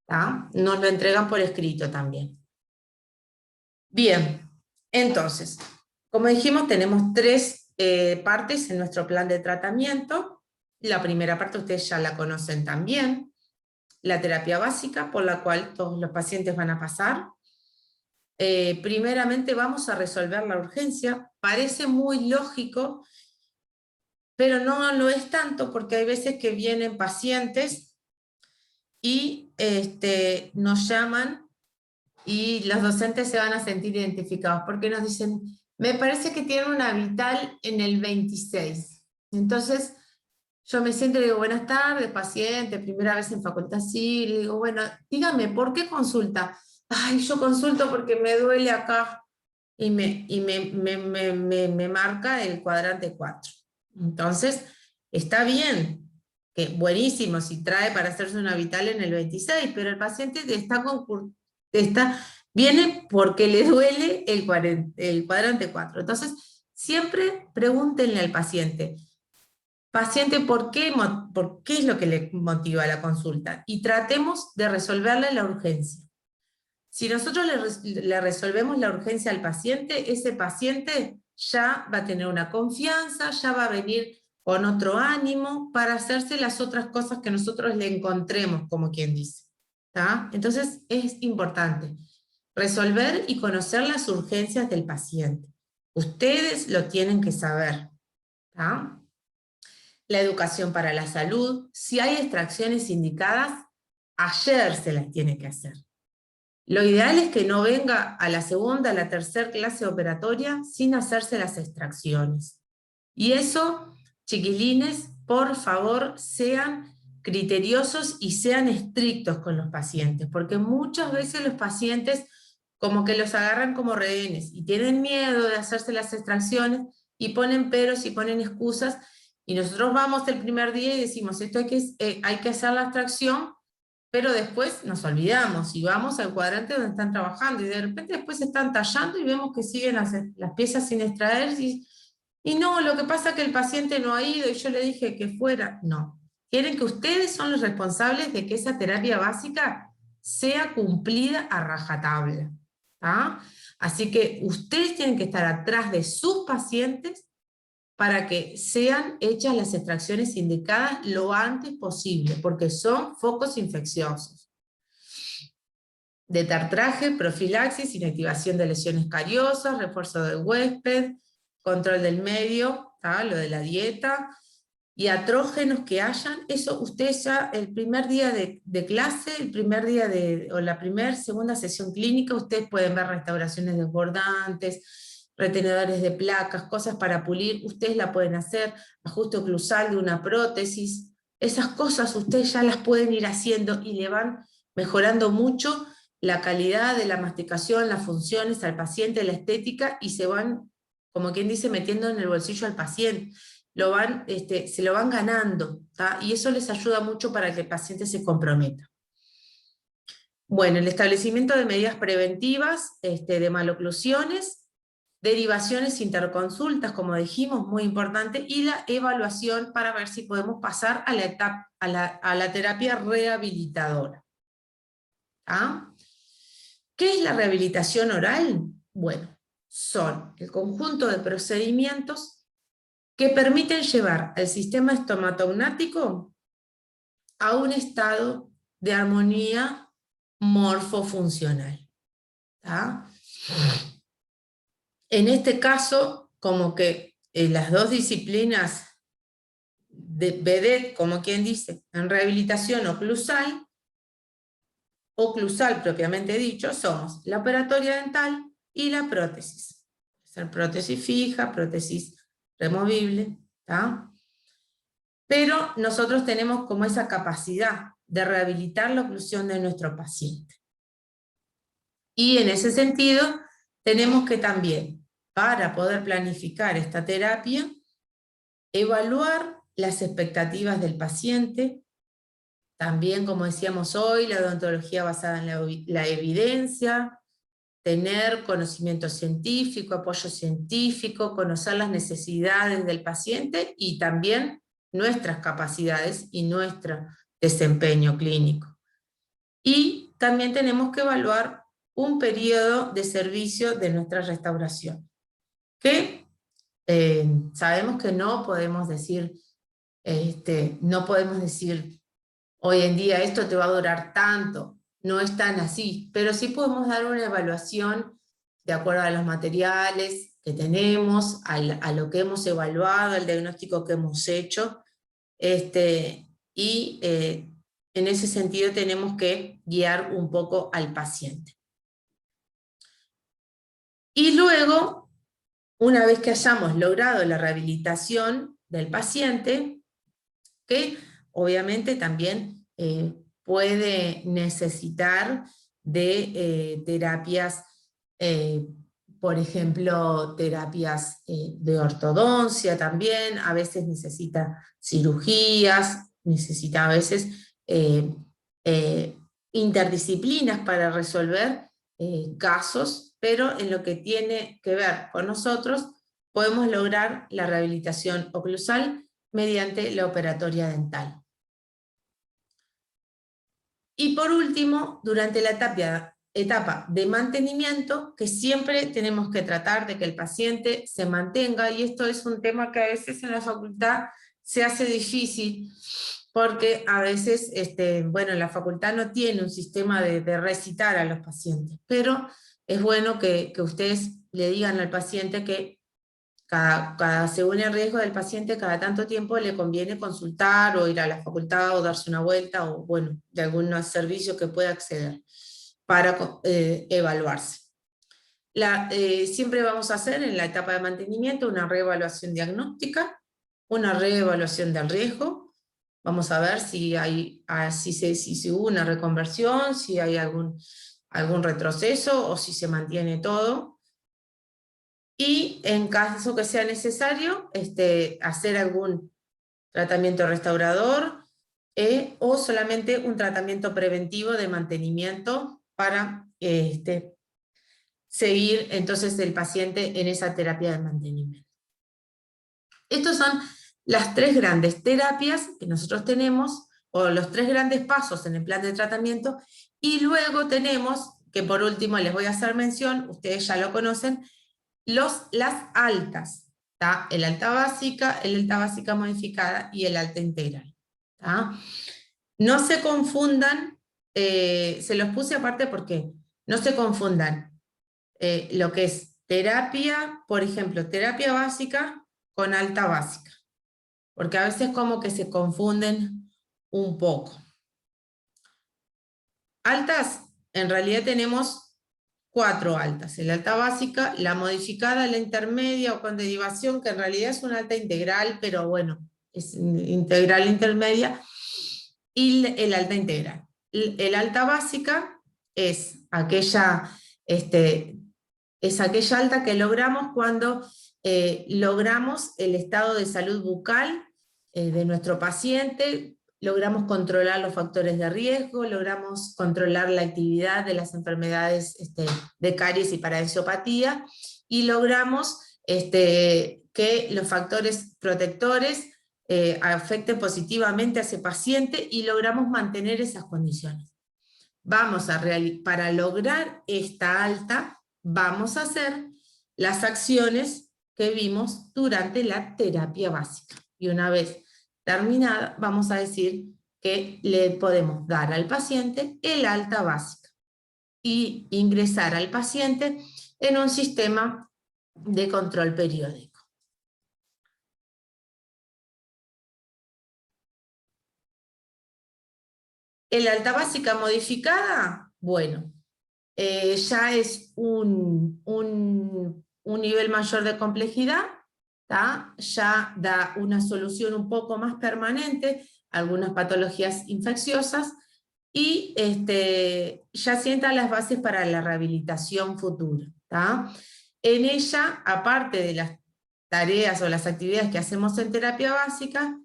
¿Tá? Nos lo entregan por escrito también. Bien, entonces, como dijimos, tenemos 3 partes en nuestro plan de tratamiento. La primera parte ustedes ya la conocen también, la terapia básica, por la cual todos los pacientes van a pasar. Primeramente vamos a resolver la urgencia. Parece muy lógico, pero no lo es tanto, porque hay veces que vienen pacientes y nos llaman y los docentes se van a sentir identificados, porque nos dicen, me parece que tiene una vital en el 26. Entonces, yo me siento y le digo, buenas tardes, paciente, primera vez en facultad, sí, le digo, bueno, dígame, ¿por qué consulta? Ay, yo consulto porque me duele acá, y me marca el cuadrante 4. Entonces, está bien, que buenísimo si trae para hacerse una vital en el 26, pero el paciente viene porque le duele el cuadrante 4. Entonces, siempre pregúntenle al paciente, ¿por qué es lo que le motiva la consulta? Y tratemos de resolverle la urgencia. Si nosotros le resolvemos la urgencia al paciente, ese paciente ya va a tener una confianza, ya va a venir con otro ánimo, para hacerse las otras cosas que nosotros le encontremos, como quien dice. ¿Tá? Entonces es importante resolver y conocer las urgencias del paciente. Ustedes lo tienen que saber. ¿Tá? La educación para la salud, si hay extracciones indicadas, ayer se las tiene que hacer. Lo ideal es que no venga a la segunda, a la tercera clase operatoria sin hacerse las extracciones. Y eso, chiquilines, por favor, sean criteriosos y sean estrictos con los pacientes, porque muchas veces los pacientes como que los agarran como rehenes y tienen miedo de hacerse las extracciones y ponen peros y ponen excusas, y nosotros vamos el primer día y decimos, esto hay que hacer la extracción, pero después nos olvidamos y vamos al cuadrante donde están trabajando, y de repente después están tallando y vemos que siguen las piezas sin extraer, y no, lo que pasa es que el paciente no ha ido y yo le dije que fuera. No, quieren que ustedes son los responsables de que esa terapia básica sea cumplida a rajatabla. ¿Tá? Así que ustedes tienen que estar atrás de sus pacientes para que sean hechas las extracciones indicadas lo antes posible, porque son focos infecciosos. De tartraje, profilaxis, inactivación de lesiones cariosas, refuerzo del huésped, control del medio, ¿tá? Lo de la dieta, y atrógenos que hayan, eso ustedes ya el primer día de clase, el primer día o la segunda sesión clínica, ustedes pueden ver restauraciones desbordantes, retenedores de placas, cosas para pulir, ustedes la pueden hacer, ajuste oclusal de una prótesis, esas cosas ustedes ya las pueden ir haciendo y le van mejorando mucho la calidad de la masticación, las funciones al paciente, la estética, y se van, como quien dice, metiendo en el bolsillo al paciente. Se lo van ganando, ¿tá? Y eso les ayuda mucho para que el paciente se comprometa. Bueno, el establecimiento de medidas preventivas de maloclusiones, derivaciones interconsultas, como dijimos, muy importante, y la evaluación para ver si podemos pasar a la terapia rehabilitadora. ¿Tá? ¿Qué es la rehabilitación oral? Bueno, son el conjunto de procedimientos que permiten llevar al sistema estomatognático a un estado de armonía morfofuncional. ¿Tá? En este caso, como que las dos disciplinas de BD, como quien dice, en rehabilitación oclusal propiamente dicho, somos la operatoria dental y la prótesis. Puede ser prótesis fija, prótesis removible, ¿tá? Pero nosotros tenemos como esa capacidad de rehabilitar la oclusión de nuestro paciente. Y en ese sentido, tenemos que también, para poder planificar esta terapia, evaluar las expectativas del paciente, también, como decíamos hoy, la odontología basada en la evidencia, tener conocimiento científico, apoyo científico, conocer las necesidades del paciente y también nuestras capacidades y nuestro desempeño clínico. Y también tenemos que evaluar un periodo de servicio de nuestra restauración, que sabemos que no podemos decir, hoy en día esto te va a durar tanto. No es tan así, pero sí podemos dar una evaluación de acuerdo a los materiales que tenemos, a lo que hemos evaluado, al diagnóstico que hemos hecho, y en ese sentido tenemos que guiar un poco al paciente. Y luego, una vez que hayamos logrado la rehabilitación del paciente, que obviamente también puede necesitar de terapias, por ejemplo, terapias de ortodoncia también, a veces necesita cirugías, necesita a veces interdisciplinas para resolver casos, pero en lo que tiene que ver con nosotros, podemos lograr la rehabilitación oclusal mediante la operatoria dental. Y por último, durante la etapa de mantenimiento, que siempre tenemos que tratar de que el paciente se mantenga, y esto es un tema que a veces en la facultad se hace difícil porque a veces, bueno, la facultad no tiene un sistema de recitar a los pacientes, pero es bueno que ustedes le digan al paciente que según el riesgo del paciente, cada tanto tiempo le conviene consultar o ir a la facultad o darse una vuelta o, bueno, de algún servicio que pueda acceder para evaluarse. Siempre vamos a hacer en la etapa de mantenimiento una reevaluación diagnóstica, una reevaluación del riesgo. Vamos a ver si hubo una reconversión, si hay algún retroceso o si se mantiene todo. Y en caso que sea necesario, hacer algún tratamiento restaurador o solamente un tratamiento preventivo de mantenimiento para seguir entonces el paciente en esa terapia de mantenimiento. Estos son las 3 grandes terapias que nosotros tenemos, o los 3 grandes pasos en el plan de tratamiento, y luego tenemos, que por último les voy a hacer mención, ustedes ya lo conocen, las altas, ¿tá? El alta básica modificada y el alta integral. ¿Tá? No se confundan, se los puse aparte porque no se confundan lo que es terapia, por ejemplo, terapia básica con alta básica, porque a veces como que se confunden un poco. Altas, en realidad tenemos 4 altas, el alta básica, la modificada, la intermedia o con derivación, que en realidad es una alta integral, pero bueno, es integral intermedia, y el alta integral. El alta básica es aquella alta que logramos cuando logramos el estado de salud bucal de nuestro paciente, logramos controlar los factores de riesgo, logramos controlar la actividad de las enfermedades de caries y paradisiopatía, y logramos que los factores protectores afecten positivamente a ese paciente, y logramos mantener esas condiciones. Para lograr esta alta, vamos a hacer las acciones que vimos durante la terapia básica. Y una vez terminada, vamos a decir que le podemos dar al paciente el alta básica y ingresar al paciente en un sistema de control periódico. El alta básica modificada, bueno, ya es un nivel mayor de complejidad, ¿tá? Ya da una solución un poco más permanente a algunas patologías infecciosas, y ya sienta las bases para la rehabilitación futura, ¿tá? En ella, aparte de las tareas o las actividades que hacemos en terapia básica,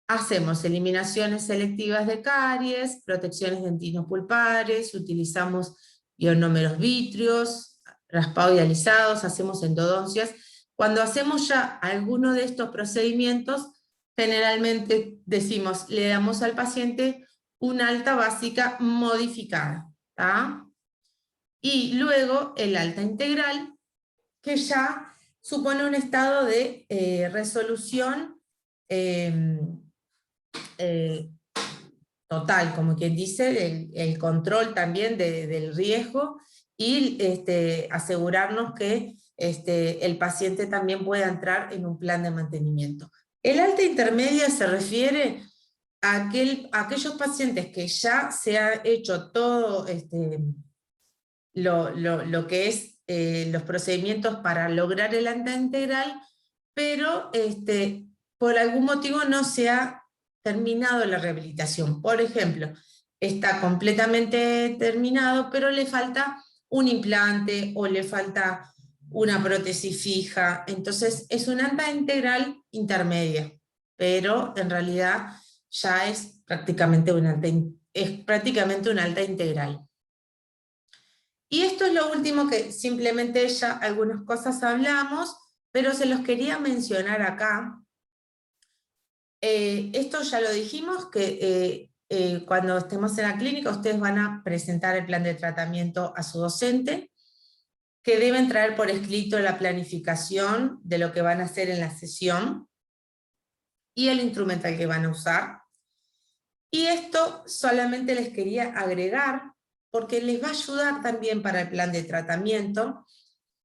hacemos eliminaciones selectivas de caries, protecciones dentino-pulpares, utilizamos ionómeros vítreos, raspado y alisados, hacemos endodoncias. Cuando hacemos ya alguno de estos procedimientos, generalmente decimos, le damos al paciente una alta básica modificada, ¿tá? Y luego el alta integral, que ya supone un estado de resolución total, como quien dice, el control también del riesgo, y asegurarnos que el paciente también pueda entrar en un plan de mantenimiento. El alta intermedia se refiere a aquellos pacientes que ya se ha hecho todo lo que es los procedimientos para lograr el alta integral, pero por algún motivo no se ha terminado la rehabilitación. Por ejemplo, está completamente terminado, pero le falta un implante o le falta una prótesis fija. Entonces es una alta integral intermedia, pero en realidad ya es prácticamente una alta integral. Y esto es lo último, que simplemente ya algunas cosas hablamos, pero se los quería mencionar acá. Esto ya lo dijimos, que cuando estemos en la clínica ustedes van a presentar el plan de tratamiento a su docente, que deben traer por escrito la planificación de lo que van a hacer en la sesión, y el instrumental que van a usar. Y esto solamente les quería agregar, porque les va a ayudar también para el plan de tratamiento,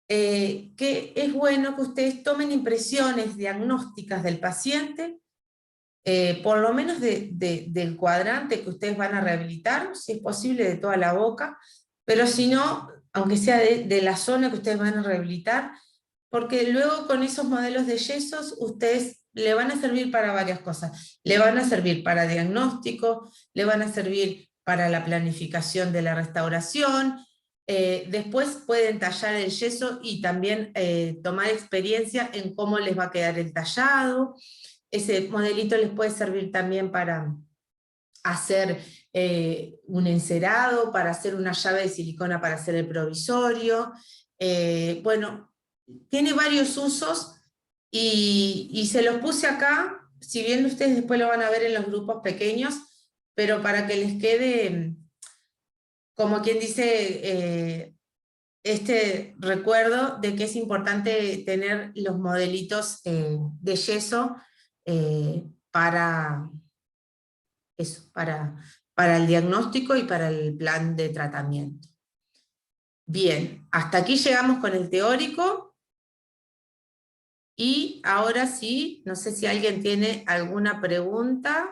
que es bueno que ustedes tomen impresiones diagnósticas del paciente, por lo menos del cuadrante que ustedes van a rehabilitar, si es posible de toda la boca, pero si no, aunque sea de la zona que ustedes van a rehabilitar, porque luego con esos modelos de yesos ustedes le van a servir para varias cosas. Le van a servir para diagnóstico, le van a servir para la planificación de la restauración, después pueden tallar el yeso y también tomar experiencia en cómo les va a quedar el tallado. Ese modelito les puede servir también para hacer un encerado, para hacer una llave de silicona para hacer el provisorio. Bueno, tiene varios usos y se los puse acá, si bien ustedes después lo van a ver en los grupos pequeños, pero para que les quede, como quien dice, este recuerdo de que es importante tener los modelitos de yeso para eso, para el diagnóstico y para el plan de tratamiento. Bien, hasta aquí llegamos con el teórico. Y ahora sí, no sé si alguien tiene alguna pregunta.